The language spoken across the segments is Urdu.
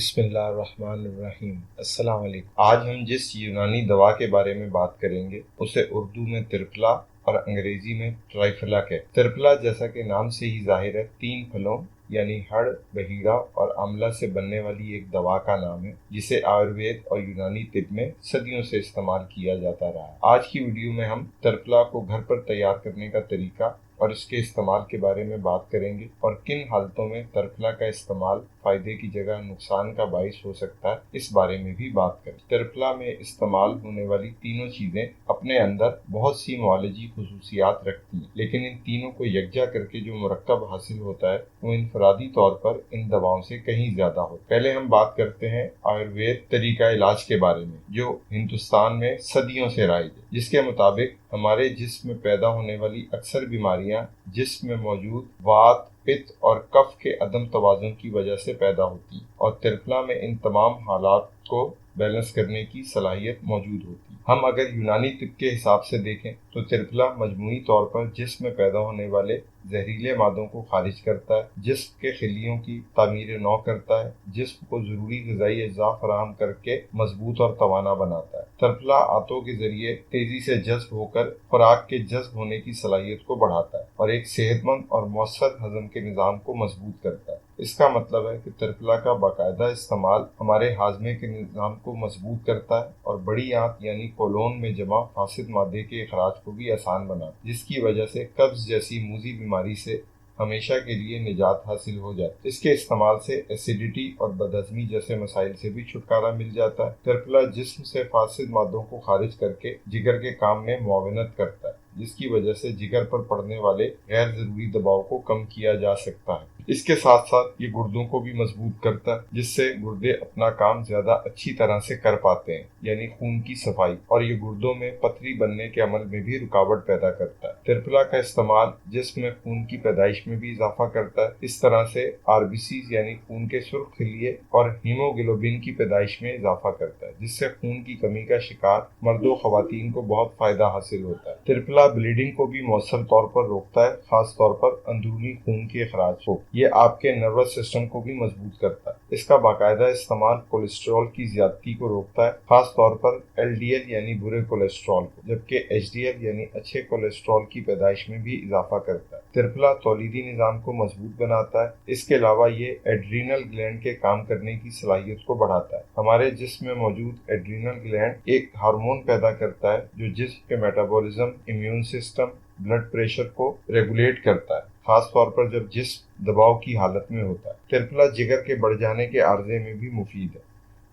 بسم اللہ الرحمن الرحیم۔ السلام علیکم۔ آج ہم جس یونانی دوا کے بارے میں بات کریں گے اسے اردو میں ترپلا اور انگریزی میں ٹرائفلا کہتے ہیں۔ ترپلا جیسا کہ نام سے ہی ظاہر ہے 3 پھلوں یعنی ہڑ، بہیڑا اور آملہ سے بننے والی ایک دوا کا نام ہے جسے آیوروید اور یونانی طب میں صدیوں سے استعمال کیا جاتا رہا ہے۔ آج کی ویڈیو میں ہم ترپلا کو گھر پر تیار کرنے کا طریقہ اور اس کے استعمال کے بارے میں بات کریں گے اور کن حالتوں میں ترپلا کا استعمال فائدے کی جگہ نقصان کا باعث ہو سکتا ہے اس بارے میں بھی بات کریں۔ ترپلا میں استعمال ہونے والی تینوں چیزیں اپنے اندر بہت سی معالجی خصوصیات رکھتی ہیں، لیکن ان تینوں کو یکجا کر کے جو مرکب حاصل ہوتا ہے وہ انفرادی طور پر ان دواؤں سے کہیں زیادہ ہوتا ہے۔ پہلے ہم بات کرتے ہیں آیوروید طریقہ علاج کے بارے میں جو ہندوستان میں صدیوں سے رائج ہے، جس کے مطابق ہمارے جسم میں پیدا ہونے والی اکثر بیماریاں جسم میں موجود وات، پت اور کف کے عدم توازن کی وجہ سے پیدا ہوتی ہیں اور ترپلا میں ان تمام حالات کو بیلنس کرنے کی صلاحیت موجود ہوتی ہے۔ ہم اگر یونانی طب کے حساب سے دیکھیں تو ترپلا مجموعی طور پر جسم میں پیدا ہونے والے زہریلے مادوں کو خارج کرتا ہے، جسم کے خلیوں کی تعمیر نو کرتا ہے، جسم کو ضروری غذائی اجزاء فراہم کر کے مضبوط اور توانا بناتا ہے۔ ترپلا آنتوں کے ذریعے تیزی سے جذب ہو کر خوراک کے جذب ہونے کی صلاحیت کو بڑھاتا ہے اور ایک صحت مند اور مؤثر ہضم کے نظام کو مضبوط کرتا ہے۔ اس کا مطلب ہے کہ ترپلا کا باقاعدہ استعمال ہمارے ہاضمے کے نظام کو مضبوط کرتا ہے اور بڑی آنت یعنی کولون میں جمع فاسد مادے کے اخراج کو بھی آسان بناتا ہے، جس کی وجہ سے قبض جیسی موذی بیماری سے ہمیشہ کے لیے نجات حاصل ہو جاتی ہے۔ اس کے استعمال سے ایسیڈیٹی اور بدہضمی جیسے مسائل سے بھی چھٹکارا مل جاتا ہے۔ ترپلا جسم سے فاسد مادوں کو خارج کر کے جگر کے کام میں معاونت کرتا ہے، جس کی وجہ سے جگر پر پڑنے والے غیر ضروری دباؤ کو کم کیا جا سکتا ہے۔ اس کے ساتھ ساتھ یہ گردوں کو بھی مضبوط کرتا ہے، جس سے گردے اپنا کام زیادہ اچھی طرح سے کر پاتے ہیں، یعنی خون کی صفائی، اور یہ گردوں میں پتھری بننے کے عمل میں بھی رکاوٹ پیدا کرتا ہے۔ ترپلا کا استعمال جسم میں خون کی پیدائش میں بھی اضافہ کرتا ہے۔ اس طرح سے آر بی سیز یعنی خون کے سرخ خلیے اور ہیموگلوبن کی پیدائش میں اضافہ کرتا ہے، جس سے خون کی کمی کا شکار مرد و خواتین کو بہت فائدہ حاصل ہوتا ہے۔ ترپلا بلیڈنگ کو بھی مؤثر طور پر روکتا ہے، خاص طور پر اندرونی خون کے اخراج کو۔ یہ آپ کے نروس سسٹم کو بھی مضبوط کرتا ہے۔ اس کا باقاعدہ استعمال کولیسٹرول کی زیادتی کو روکتا ہے، خاص طور پر ایل ڈی ایل یعنی برے کولیسٹرول کو، جبکہ ایچ ڈی ایل یعنی اچھے کولیسٹرول کی پیدائش میں بھی اضافہ کرتا ہے۔ ترپلا تولیدی نظام کو مضبوط بناتا ہے۔ اس کے علاوہ یہ ایڈرینل گلینڈ کے کام کرنے کی صلاحیت کو بڑھاتا ہے۔ ہمارے جسم میں موجود ایڈرینل گلینڈ ایک ہارمون پیدا کرتا ہے جو جسم کے metabolism, immune system, blood pressure کو ریگولیٹ کرتا ہے، خاص طور پر جب جسم دباؤ کی حالت میں ہوتا ہے۔ ترپلا جگر کے بڑھ جانے کے عارضے میں بھی مفید ہے۔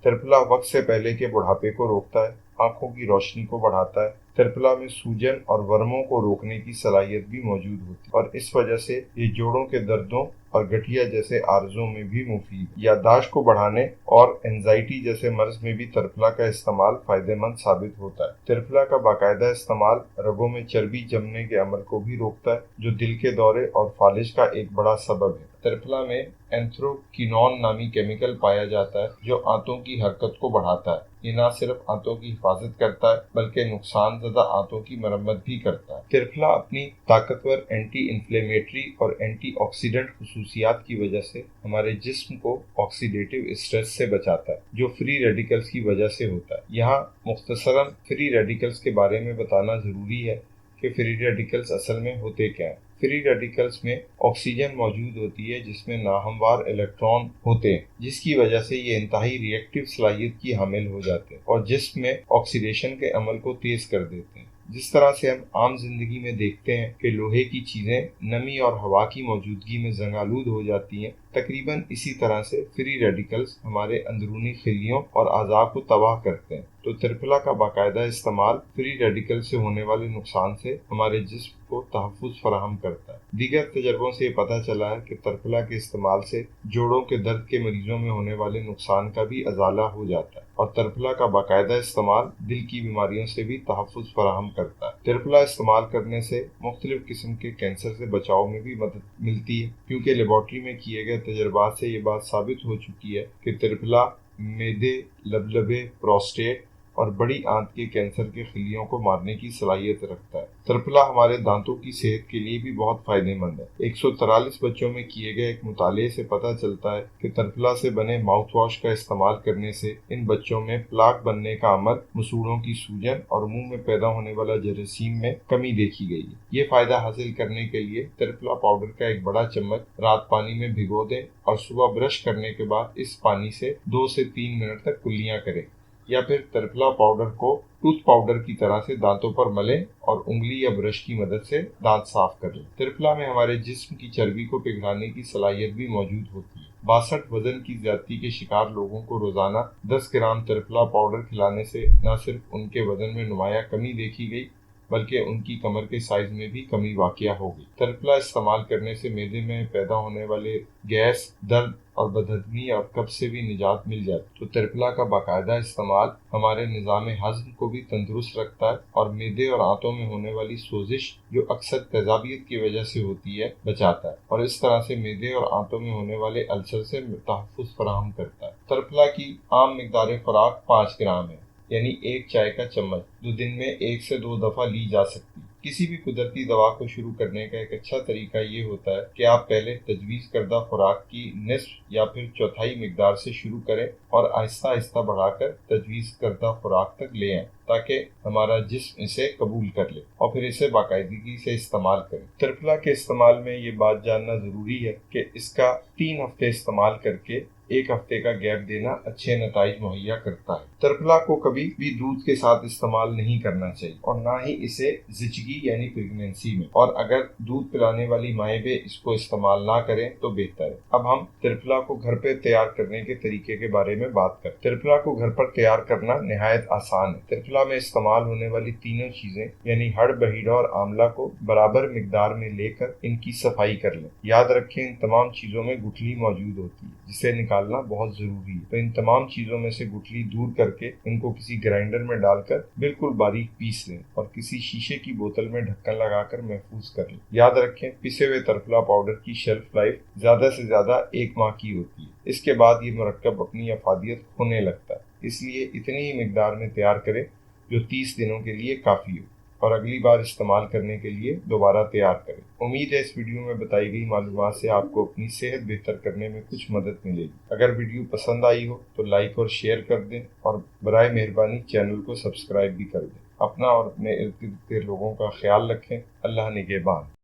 ترپلا وقت سے پہلے کے بڑھاپے کو روکتا ہے، آنکھوں کی روشنی کو بڑھاتا ہے۔ ترپلا میں سوجن اور ورموں کو روکنے کی صلاحیت بھی موجود ہوتی ہے اور اس وجہ سے یہ جوڑوں کے دردوں اور گٹھیا جیسے عارضوں میں بھی مفید ہے۔ یادداشت کو بڑھانے اور اینزائٹی جیسے مرض میں بھی ترپلا کا استعمال فائدہ مند ثابت ہوتا ہے۔ ترپلا کا باقاعدہ استعمال رگوں میں چربی جمنے کے عمل کو بھی روکتا ہے، جو دل کے دورے اور فالج کا ایک بڑا سبب ہے۔ ترپلا میں اینتھروکینون نامی کیمیکل پایا جاتا ہے جو آنتوں کی حرکت کو بڑھاتا ہے۔ یہ نہ صرف آنتوں کی حفاظت کرتا ہے بلکہ نقصان زدہ آنتوں کی مرمت بھی کرتا ہے۔ ترپلا اپنی طاقتور اینٹی انفلیمیٹری اور اینٹی آکسیڈنٹ خصوصیات کی وجہ سے ہمارے جسم کو آکسیڈیٹو اسٹریس سے بچاتا ہے جو فری ریڈیکلز کی وجہ سے ہوتا ہے۔ یہاں مختصراً فری ریڈیکلز کے بارے میں بتانا ضروری ہے کہ فری ریڈیکلز اصل میں ہوتے کیا ہیں۔ فری ریڈیکلز میں آکسیجن موجود ہوتی ہے جس میں ناہموار الیکٹران ہوتے ہیں، جس کی وجہ سے یہ انتہائی ری ایکٹیو صلاحیت کی حامل ہو جاتے ہیں اور جسم میں آکسیڈیشن کے عمل کو تیز کر دیتے ہیں۔ جس طرح سے ہم عام زندگی میں دیکھتے ہیں کہ لوہے کی چیزیں نمی اور ہوا کی موجودگی میں زنگ آلود ہو جاتی ہیں، تقریباً اسی طرح سے فری ریڈیکلز ہمارے اندرونی خلیوں اور اعضاء کو تباہ کرتے ہیں۔ تو ترپلا کا باقاعدہ استعمال فری ریڈیکل سے ہونے والے نقصان سے ہمارے جسم کو تحفظ فراہم کرتا ہے۔ دیگر تجربوں سے یہ پتہ چلا ہے کہ ترپلا کے استعمال سے جوڑوں کے درد کے مریضوں میں ہونے والے نقصان کا بھی ازالہ ہو جاتا ہے اور ترپلا کا باقاعدہ استعمال دل کی بیماریوں سے بھی تحفظ فراہم کرتا ہے۔ ترپلا استعمال کرنے سے مختلف قسم کے کینسر سے بچاؤ میں بھی مدد ملتی ہے، کیونکہ لیبارٹری میں کیے گئے تجربات سے یہ بات ثابت ہو چکی ہے کہ ترپلا معدے، لبلبے، پروسٹیٹ اور بڑی آنت کے کینسر کے خلیوں کو مارنے کی صلاحیت رکھتا ہے۔ ترپلا ہمارے دانتوں کی صحت کے لیے بھی بہت فائدہ مند ہے۔ 143 بچوں میں کیے گئے ایک مطالعے سے پتہ چلتا ہے کہ ترپلا سے بنے ماؤتھ واش کا استعمال کرنے سے ان بچوں میں پلاک بننے کا عمل، مسوڑھوں کی سوجن اور منہ میں پیدا ہونے والا جراثیم میں کمی دیکھی گئی ہے۔ یہ فائدہ حاصل کرنے کے لیے ترپلا پاؤڈر کا ایک بڑا چمچ رات پانی میں بھگو دیں اور صبح برش کرنے کے بعد اس پانی سے 2 سے 3 منٹ تک کلیاں کریں، یا پھر ترپلا پاؤڈر کو ٹوتھ پاؤڈر کی طرح سے دانتوں پر ملیں اور انگلی یا برش کی مدد سے دانت صاف کر لیں۔ ترپلا میں ہمارے جسم کی چربی کو پگھلانے کی صلاحیت بھی موجود ہوتی ہے۔ 62 وزن کی زیادتی کے شکار لوگوں کو روزانہ 10 گرام ترپلا پاؤڈر کھلانے سے نہ صرف ان کے وزن میں نمایاں کمی دیکھی گئی بلکہ ان کی کمر کے سائز میں بھی کمی واقع ہو گئی۔ ترپلا استعمال کرنے سے معدے میں پیدا ہونے والے گیس، درد اور بدہضمی اور قبض سے بھی نجات مل جاتی۔ تو ترپلا کا باقاعدہ استعمال ہمارے نظام ہضم کو بھی تندرست رکھتا ہے اور معدے اور آنتوں میں ہونے والی سوزش جو اکثر تیزابیت کی وجہ سے ہوتی ہے بچاتا ہے، اور اس طرح سے معدے اور آنتوں میں ہونے والے السر سے تحفظ فراہم کرتا ہے۔ ترپلا کی عام مقدار خوراک 5 گرام ہے، یعنی ایک چائے کا چمچ، جو دن میں 1 سے 2 دفعہ لی جا سکتی ہے۔ کسی بھی قدرتی دوا کو شروع کرنے کا ایک اچھا طریقہ یہ ہوتا ہے کہ آپ پہلے تجویز کردہ خوراک کی نصف یا پھر چوتھائی مقدار سے شروع کریں اور آہستہ آہستہ بڑھا کر تجویز کردہ خوراک تک لے آئیں، تاکہ ہمارا جسم اسے قبول کر لے اور پھر اسے باقاعدگی سے استعمال کریں۔ ترپلا کے استعمال میں یہ بات جاننا ضروری ہے کہ اس کا 3 ہفتے استعمال کر کے 1 ہفتے کا گیپ دینا اچھے نتائج مہیا کرتا ہے۔ ترپلا کو کبھی بھی دودھ کے ساتھ استعمال نہیں کرنا چاہیے اور نہ ہی اسے زچگی یعنی پریگنینسی میں، اور اگر دودھ پلانے والی مائیں بھی اس کو استعمال نہ کریں تو بہتر ہے۔ اب ہم ترپلا کو گھر پہ تیار کرنے کے طریقے کے بارے میں بات کریں۔ ترپلا کو گھر پر تیار کرنا نہایت آسان ہے۔ ترپلا میں استعمال ہونے والی تینوں چیزیں یعنی ہڑ، بہیڑا اور آملہ کو برابر مقدار میں لے کر ان کی صفائی کر لیں۔ یاد رکھیں ان تمام چیزوں میں گٹھلی موجود ہوتی ہے جسے نکالنا بہت ضروری ہے، تو ان تمام چیزوں میں سے گٹھلی دور کر کے ان کو کسی گرائنڈر میں ڈال کر بالکل باریک پیس لیں اور کسی شیشے کی بوتل میں ڈھکن لگا کر محفوظ کر لیں۔ یاد رکھیں پسے ہوئے ترپلا پاؤڈر کی شیلف لائف زیادہ سے زیادہ 1 ماہ کی ہوتی ہے، اس کے بعد یہ مرکب اپنی افادیت کھونے لگتا ہے، اس لیے اتنی ہی مقدار میں تیار کریں جو 30 دنوں کے لیے کافی ہو، اور اگلی بار استعمال کرنے کے لیے دوبارہ تیار کریں۔ امید ہے اس ویڈیو میں بتائی گئی معلومات سے آپ کو اپنی صحت بہتر کرنے میں کچھ مدد ملے گی۔ اگر ویڈیو پسند آئی ہو تو لائک اور شیئر کر دیں، اور برائے مہربانی چینل کو سبسکرائب بھی کر دیں۔ اپنا اور اپنے ارد گرد کے لوگوں کا خیال رکھیں۔ اللہ نگہبان۔